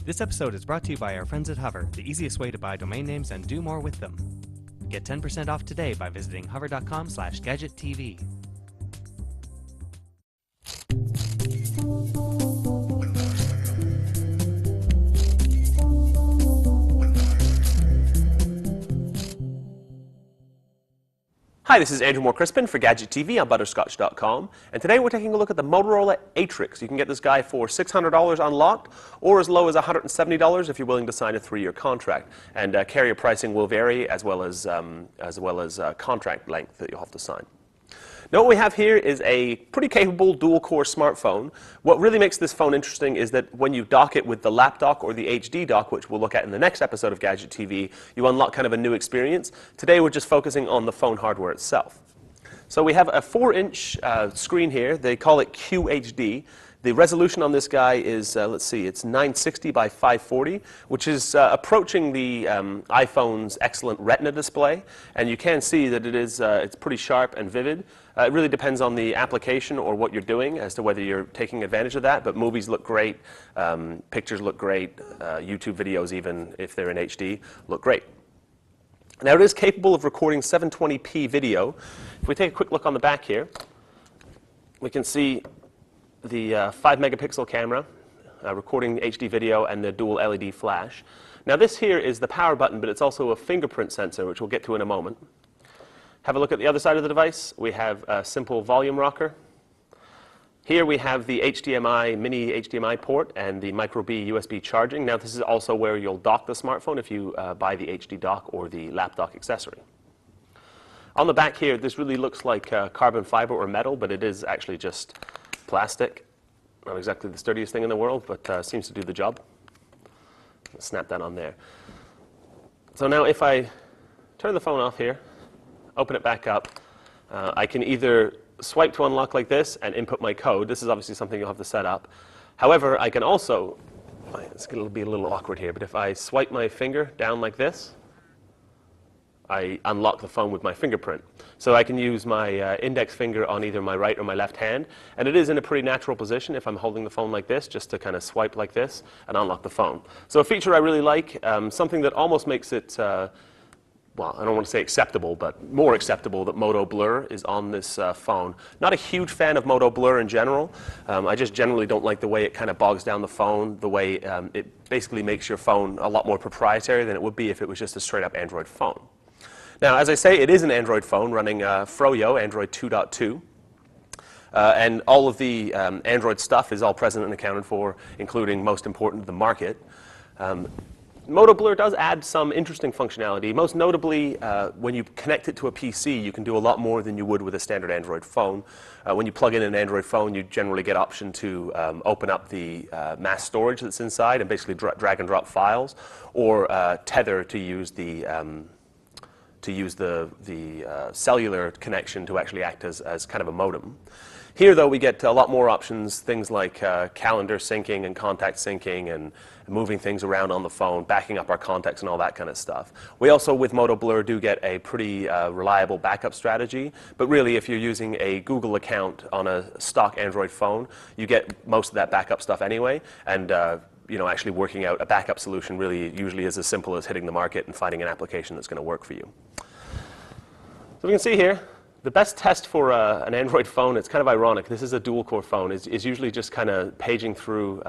This episode is brought to you by our friends at Hover, the easiest way to buy domain names and do more with them. Get 10% off today by visiting hover.com/gadgettv. Hi, this is Andrew Moore-Crispin for Gadget TV on Butterscotch.com, and today we're taking a look at the Motorola Atrix. You can get this guy for $600 unlocked, or as low as $170 if you're willing to sign a 3-year contract. And carrier pricing will vary, as well as contract length that you'll have to sign. Now what we have here is a pretty capable dual-core smartphone. What really makes this phone interesting is that when you dock it with the lap dock or the HD dock, which we'll look at in the next episode of Gadget TV, you unlock kind of a new experience. Today we're just focusing on the phone hardware itself. So we have a 4-inch screen here. They call it QHD. The resolution on this guy is, let's see, it's 960 by 540, which is approaching the iPhone's excellent Retina display. And you can see that it's pretty sharp and vivid. It really depends on the application or what you're doing as to whether you're taking advantage of that. But movies look great, pictures look great, YouTube videos, even if they're in HD, look great. Now it is capable of recording 720p video. If we take a quick look on the back here, we can see the 5-megapixel camera recording HD video and the dual LED flash. Now this here is the power button, but it's also a fingerprint sensor, which we'll get to in a moment. Have a look at the other side of the device. We have a simple volume rocker. Here we have the HDMI, mini HDMI port and the micro B USB charging. Now this is also where you'll dock the smartphone if you buy the HD dock or the lap dock accessory. On the back here, this really looks like carbon fiber or metal, but it is actually just plastic. Not exactly the sturdiest thing in the world, but seems to do the job. Let's snap that on there. So now if I turn the phone off here, open it back up, I can either swipe to unlock like this and input my code. This is obviously something you'll have to set up. However, I can also, it's going to be a little awkward here, but if I swipe my finger down like this, I unlock the phone with my fingerprint. So I can use my index finger on either my right or my left hand, and it is in a pretty natural position if I'm holding the phone like this, just to kind of swipe like this and unlock the phone. So a feature I really like, something that almost makes it, well, I don't want to say acceptable, but more acceptable that Moto Blur is on this phone. Not a huge fan of Moto Blur in general. I just generally don't like the way it kind of bogs down the phone, the way it basically makes your phone a lot more proprietary than it would be if it was just a straight-up Android phone. Now, as I say, it is an Android phone running Froyo, Android 2.2. And all of the Android stuff is all present and accounted for, including, most important, the market. Moto Blur does add some interesting functionality. Most notably, when you connect it to a PC, you can do a lot more than you would with a standard Android phone. When you plug in an Android phone, you generally get option to open up the mass storage that's inside and basically drag and drop files, or tether to use the cellular connection to actually act as kind of a modem. Here, though, we get a lot more options, things like calendar syncing and contact syncing and moving things around on the phone, backing up our contacts and all that kind of stuff. We also, with Moto Blur, do get a pretty reliable backup strategy. But really, if you're using a Google account on a stock Android phone, you get most of that backup stuff anyway. And you know, actually working out a backup solution really usually is as simple as hitting the market and finding an application that's going to work for you. So we can see here, the best test for an Android phone, it's kind of ironic, this is a dual-core phone, is usually just kind of paging through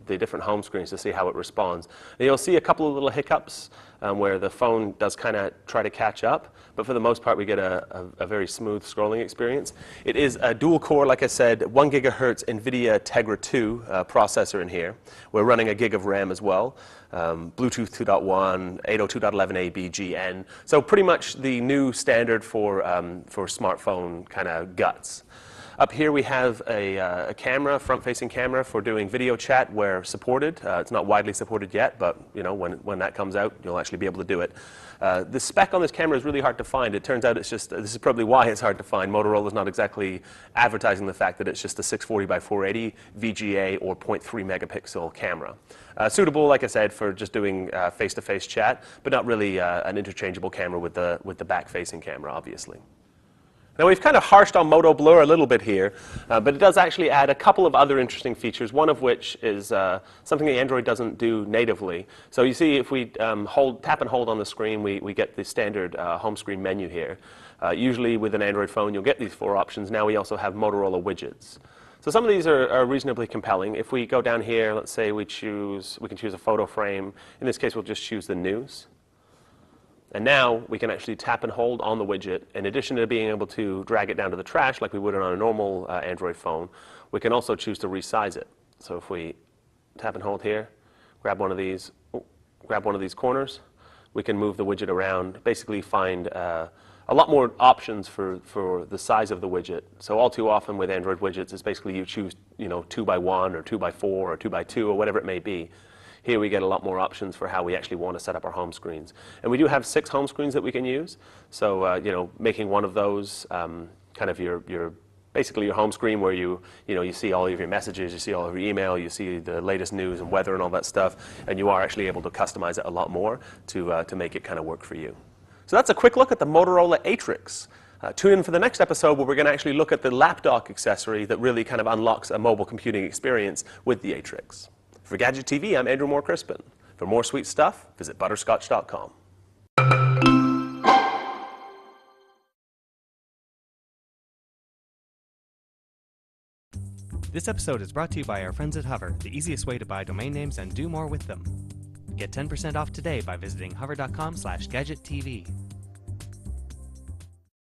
the different home screens to see how it responds. And you'll see a couple of little hiccups where the phone does kind of try to catch up, but for the most part we get a very smooth scrolling experience. It is a dual-core, like I said, 1 gigahertz NVIDIA Tegra 2 processor in here. We're running a gig of RAM as well. Bluetooth 2.1, 802.11a BGN. So pretty much the new standard for smartphone kind of guts. Up here we have a camera, front-facing camera for doing video chat where supported. It's not widely supported yet, but you know, when that comes out, you'll actually be able to do it. The spec on this camera is really hard to find. It turns out it's just, this is probably why it's hard to find. Motorola's not exactly advertising the fact that it's just a 640 by 480 VGA or 0.3 megapixel camera. Suitable, like I said, for just doing face-to-face chat, but not really an interchangeable camera with the back-facing camera, obviously. Now we've kind of harshed on Moto Blur a little bit here, but it does actually add a couple of other interesting features, one of which is something that Android doesn't do natively. So you see if we tap and hold on the screen, we get the standard home screen menu here. Usually with an Android phone you'll get these 4 options. Now we also have Motorola widgets. So some of these are reasonably compelling. If we go down here, let's say we can choose a photo frame. In this case we'll just choose the news. And now we can actually tap and hold on the widget. In addition to being able to drag it down to the trash like we would on a normal Android phone, we can also choose to resize it. So if we tap and hold here, grab one of these corners, we can move the widget around, basically find a lot more options for the size of the widget. So all too often with Android widgets, it's basically you choose 2x1 or 2x4 or 2x2 or whatever it may be. Here we get a lot more options for how we actually want to set up our home screens. And we do have 6 home screens that we can use. So making one of those kind of basically your home screen where you see all of your messages, you see all of your email, you see the latest news and weather and all that stuff, and you are actually able to customize it a lot more to make it kind of work for you. So that's a quick look at the Motorola Atrix. Tune in for the next episode where we're going to actually look at the lap dock accessory that really kind of unlocks a mobile computing experience with the Atrix. For Gadget TV, I'm Andrew Moore Crispin. For more sweet stuff, visit butterscotch.com. This episode is brought to you by our friends at Hover, the easiest way to buy domain names and do more with them. Get 10% off today by visiting hover.com/gadgettv.